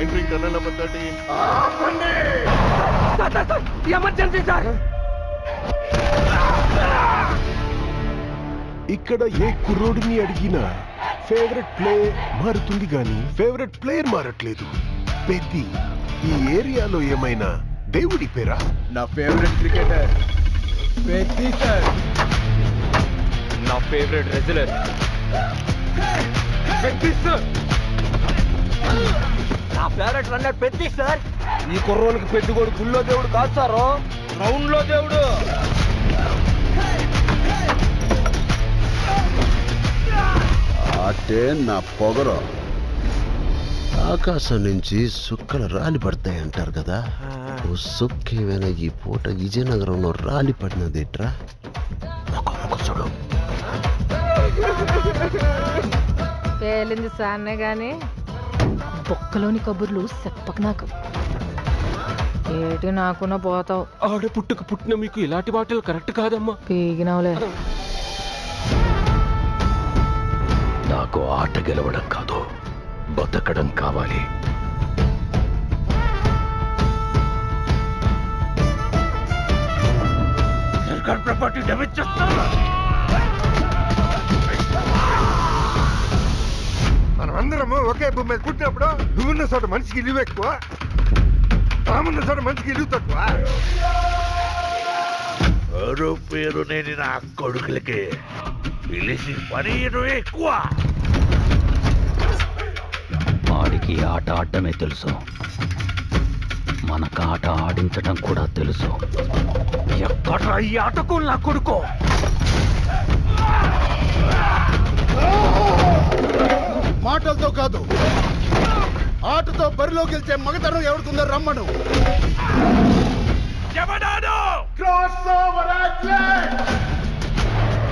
Entering tunnel number 13. Emergency sir. ఇక్కడ ఏ కుర్రోడిని అడిగినా favourite play మారుతుంది గాని ఫేవరెట్ ప్లేయర్ మారట్లేదు. పెద్ది ఈ ఏరియాలో ఏమైనా దేవుడి పేరా? నా ఫేవరెట్ క్రికెటర్ పెద్ది సార్. నా ఫేవరెట్ రెజ్లర్ పెద్ది సార్. నా ఫేవరెట్ రన్నర్ పెద్ది సార్. ఈ కుర్రోళ్ళకి పెద్దిగోడు గుళ్ళో దేవుడు కాదు సారు, గ్రౌండ్ లో దేవుడు. అంటే నా పొగరు ఆకాశం నుంచి సుక్కలు రాలి పడతాయి అంటారు కదా. ఓ సుక్కేమైనా ఈ పూట విజయనగరంలో రాలి పడినదేట్రా? చూడు పేలింది సాన్నే గాని బొక్కలోని కబుర్లు చెప్పక నాకు. ఏటి నాకున్న పోతావు. ఆడ పుట్టుక పుట్టిన మీకు ఇలాంటి మాటలు కరెక్ట్ కాదమ్మా. పీగినవులే. నాకు ఆట గెలవడం కాదు, బతకడం కావాలి. సర్కార్ ప్రాపర్టీ డ్యామేజ్ చేస్తాను. మనం అందరము ఒకే భూమి మీద పుట్టినప్పుడు నువ్వున్న చోట మనిషికి ఇల్లు ఎక్కువ, తామున్న చోట మనిషికి ఇల్లు తక్కువ. పేరు నేను నా కొడుకులకి పిలిచి పనిరు ఎక్కువ. వాడికి ఆట ఆడటమే తెలుసు, మనకు ఆట ఆడించటం కూడా తెలుసు. ఎక్కడ ఈ ఆటకు నా కొడుకో? మాటలతో కాదు, ఆటతో బరిలో గెలిచే మగతనం ఎవడుకుందో రమ్మను.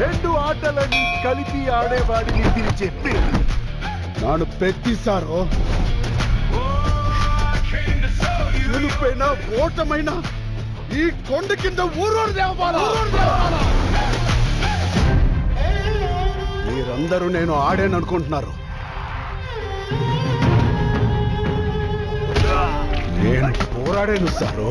రెండు ఆటలని కలిపి ఆడేవాడిని పిలిచే పేరు నాను పెత్తిసారో. గెలుపైనా ఓటమైనా ఈ కొండ కింద ఊరూరు దేవాలా. మీరందరూ నేను ఆడాననుకుంటున్నారు. నేను పోరాడాను సారు.